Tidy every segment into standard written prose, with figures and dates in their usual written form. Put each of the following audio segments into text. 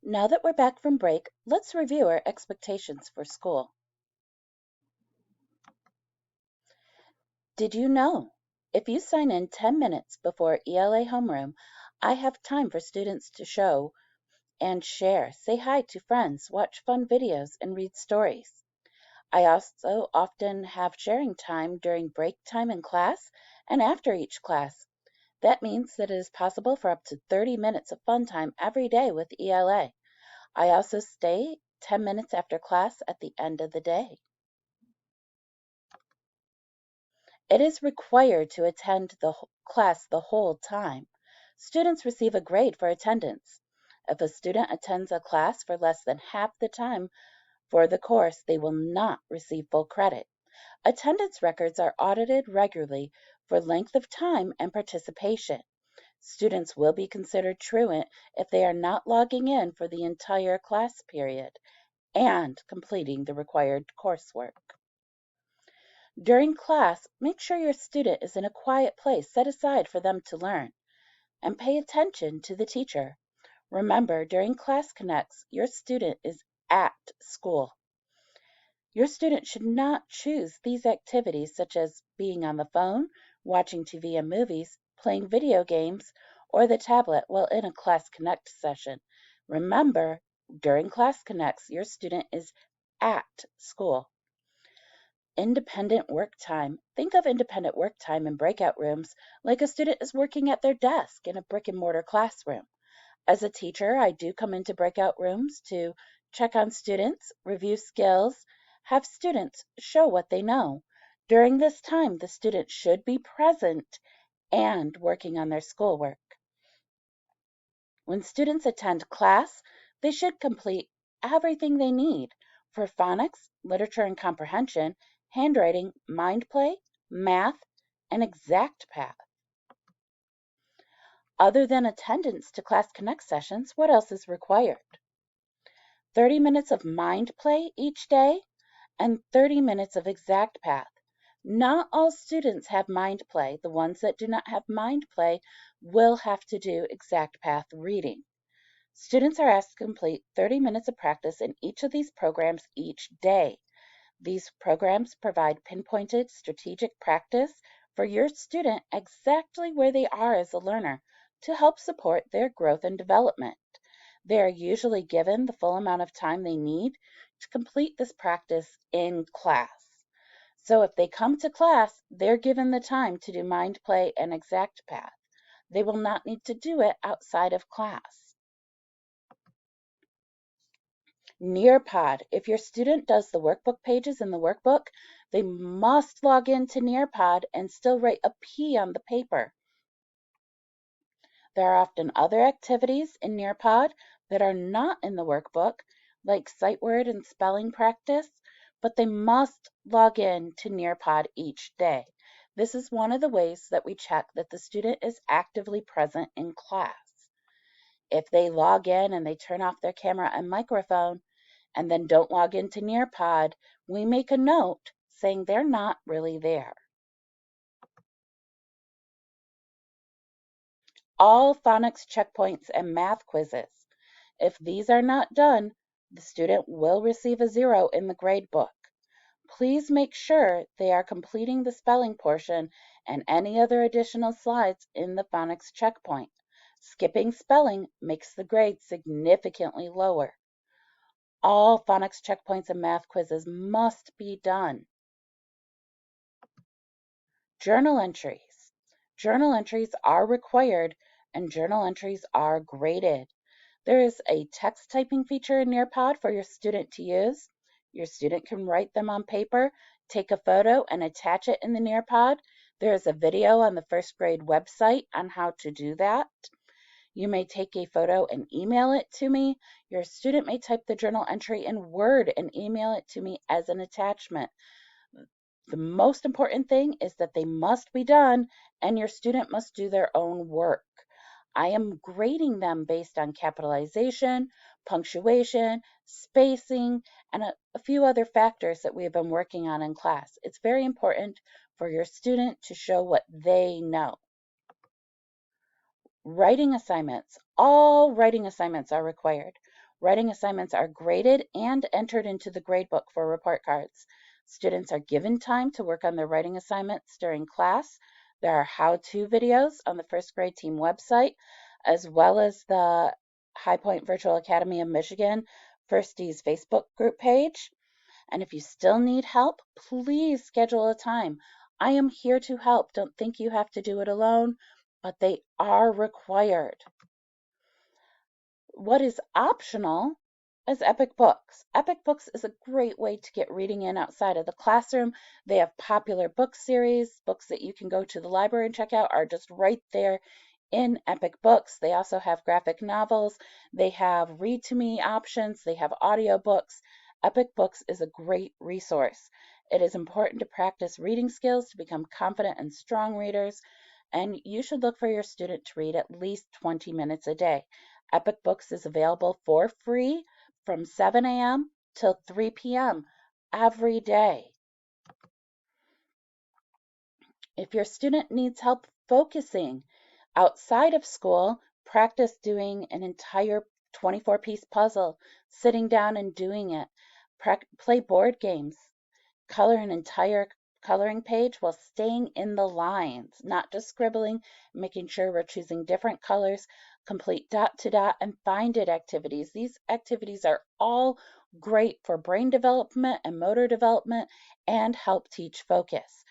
Now that we're back from break, let's review our expectations for school. Did you know? If you sign in 10 minutes before ELA homeroom, I have time for students to show and share, say hi to friends, watch fun videos, and read stories. I also often have sharing time during break time in class and after each class. That means that it is possible for up to 30 minutes of fun time every day with ELA. I also stay 10 minutes after class at the end of the day. It is required to attend the class the whole time. Students receive a grade for attendance. If a student attends a class for less than half the time for the course, they will not receive full credit. Attendance records are audited regularly for length of time and participation. Students will be considered truant if they are not logging in for the entire class period and completing the required coursework. During class, make sure your student is in a quiet place set aside for them to learn, and pay attention to the teacher. Remember, during Class Connects, your student is at school. Your student should not choose these activities such as being on the phone, watching TV and movies, playing video games, or the tablet while in a Class Connect session. Remember, during Class Connects, your student is at school. Independent work time. Think of independent work time in breakout rooms like a student is working at their desk in a brick and mortar classroom. As a teacher, I do come into breakout rooms to check on students, review skills, have students show what they know. During this time, the student should be present and working on their schoolwork. When students attend class, they should complete everything they need for phonics, literature and comprehension, handwriting, mind play, math, and exact path. Other than attendance to Class Connect sessions, what else is required? 30 minutes of mind play each day and 30 minutes of exact path. Not all students have mind play. The ones that do not have mind play will have to do exact path reading. Students are asked to complete 30 minutes of practice in each of these programs each day. These programs provide pinpointed strategic practice for your student exactly where they are as a learner to help support their growth and development. They are usually given the full amount of time they need to complete this practice in class. So if they come to class, they're given the time to do mind play and exact path. They will not need to do it outside of class. Nearpod. If your student does the workbook pages in the workbook, they must log into Nearpod and still write a P on the paper. There are often other activities in Nearpod that are not in the workbook, like sight word and spelling practice, but they must log in to Nearpod each day. This is one of the ways that we check that the student is actively present in class. If they log in and they turn off their camera and microphone and then don't log into Nearpod, we make a note saying they're not really there. All phonics checkpoints and math quizzes. If these are not done, the student will receive a 0 in the grade book. Please make sure they are completing the spelling portion and any other additional slides in the phonics checkpoint. Skipping spelling makes the grade significantly lower. All phonics checkpoints and math quizzes must be done. Journal entries. Journal entries are required and journal entries are graded. There is a text typing feature in Nearpod for your student to use. Your student can write them on paper, take a photo, and attach it in the Nearpod. There is a video on the first grade website on how to do that. You may take a photo and email it to me. Your student may type the journal entry in Word and email it to me as an attachment. The most important thing is that they must be done and your student must do their own work. I am grading them based on capitalization, punctuation, spacing, and a few other factors that we have been working on in class. It's very important for your student to show what they know. Writing assignments. All writing assignments are required. Writing assignments are graded and entered into the gradebook for report cards. Students are given time to work on their writing assignments during class. There are how-to videos on the first grade team website, as well as the High Point Virtual Academy of Michigan Firsties Facebook group page. And if you still need help, please schedule a time. I am here to help. Don't think you have to do it alone, but they are required. What is optional is Epic Books. Epic Books is a great way to get reading in outside of the classroom. They have popular book series. Books that you can go to the library and check out are just right there in Epic Books. They also have graphic novels. They have read to me options. They have audiobooks. Epic Books is a great resource. It is important to practice reading skills to become confident and strong readers, and you should look for your student to read at least 20 minutes a day. Epic Books is available for free from 7 a.m. till 3 p.m. every day. If your student needs help focusing outside of school, practice doing an entire 24-piece puzzle, sitting down and doing it. Play board games. Color an entire coloring page while staying in the lines, not just scribbling, making sure we're choosing different colors. Complete dot to dot and find it activities. These activities are all great for brain development and motor development and help teach focus.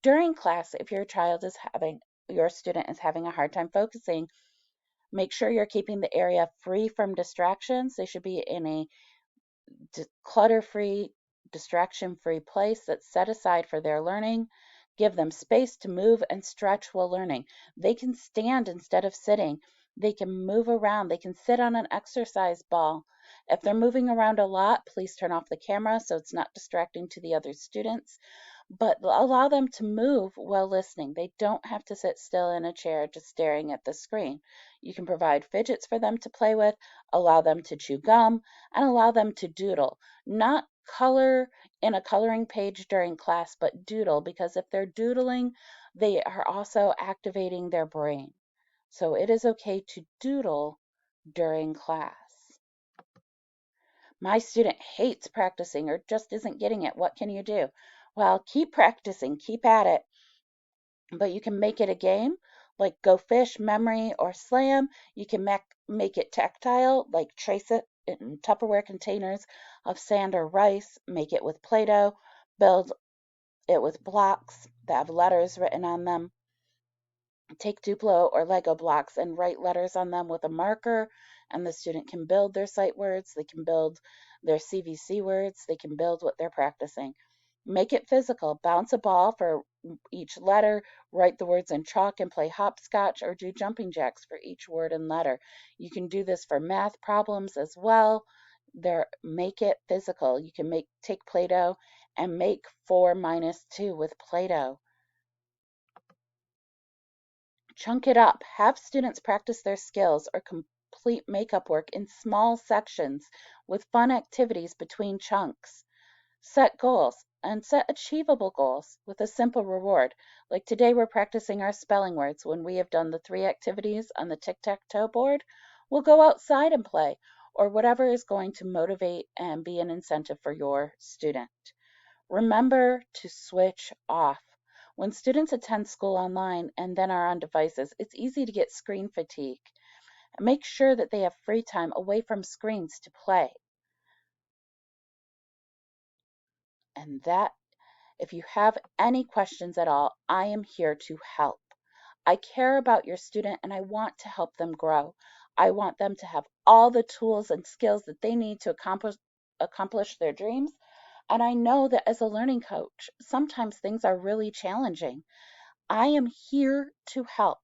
During class, if your student is having a hard time focusing, make sure you're keeping the area free from distractions. They should be in a clutter-free, distraction-free place that's set aside for their learning. Give them space to move and stretch while learning. They can stand instead of sitting. They can move around. They can sit on an exercise ball. If they're moving around a lot, please turn off the camera so it's not distracting to the other students, but allow them to move while listening. They don't have to sit still in a chair just staring at the screen. You can provide fidgets for them to play with, allow them to chew gum, and allow them to doodle. Not color in a coloring page during class, but doodle, because if they're doodling, they are also activating their brain. So it is okay to doodle during class. My student hates practicing or just isn't getting it. What can you do? Well, keep practicing, keep at it, but you can make it a game like Go Fish, Memory, or Slam. You can make it tactile, like trace it in Tupperware containers of sand or rice, make it with Play-Doh, build it with blocks that have letters written on them. Take Duplo or Lego blocks and write letters on them with a marker, and the student can build their sight words, they can build their CVC words, they can build what they're practicing. Make it physical. Bounce a ball for each letter, write the words in chalk and play hopscotch or do jumping jacks for each word and letter. You can do this for math problems as well. Make it physical. You can take Play-Doh and make 4 minus 2 with Play-Doh. Chunk it up. Have students practice their skills or complete makeup work in small sections with fun activities between chunks. Set goals and set achievable goals with a simple reward. Like today, we're practicing our spelling words. When we have done the 3 activities on the tic-tac-toe board, we'll go outside and play, or whatever is going to motivate and be an incentive for your student. Remember to switch off. When students attend school online and then are on devices, it's easy to get screen fatigue. Make sure that they have free time away from screens to play. And that, if you have any questions at all, I am here to help. I care about your student and I want to help them grow. I want them to have all the tools and skills that they need to accomplish their dreams. And I know that as a learning coach, sometimes things are really challenging. I am here to help.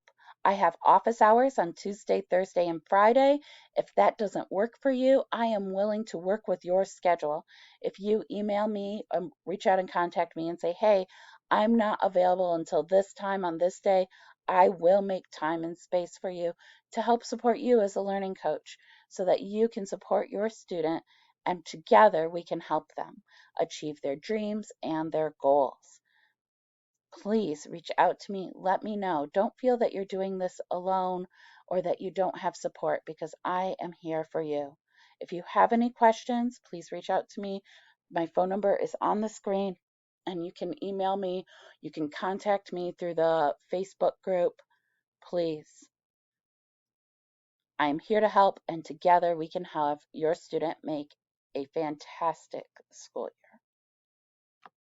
I have office hours on Tuesday, Thursday, and Friday. If that doesn't work for you, I am willing to work with your schedule. If you email me, reach out and contact me and say, hey, I'm not available until this time on this day, I will make time and space for you to help support you as a learning coach so that you can support your student and together we can help them achieve their dreams and their goals. Please reach out to me. Let me know. Don't feel that you're doing this alone or that you don't have support, because I am here for you. If you have any questions, please reach out to me. My phone number is on the screen, and you can email me. You can contact me through the Facebook group. Please, I am here to help, and together we can have your student make a fantastic school year.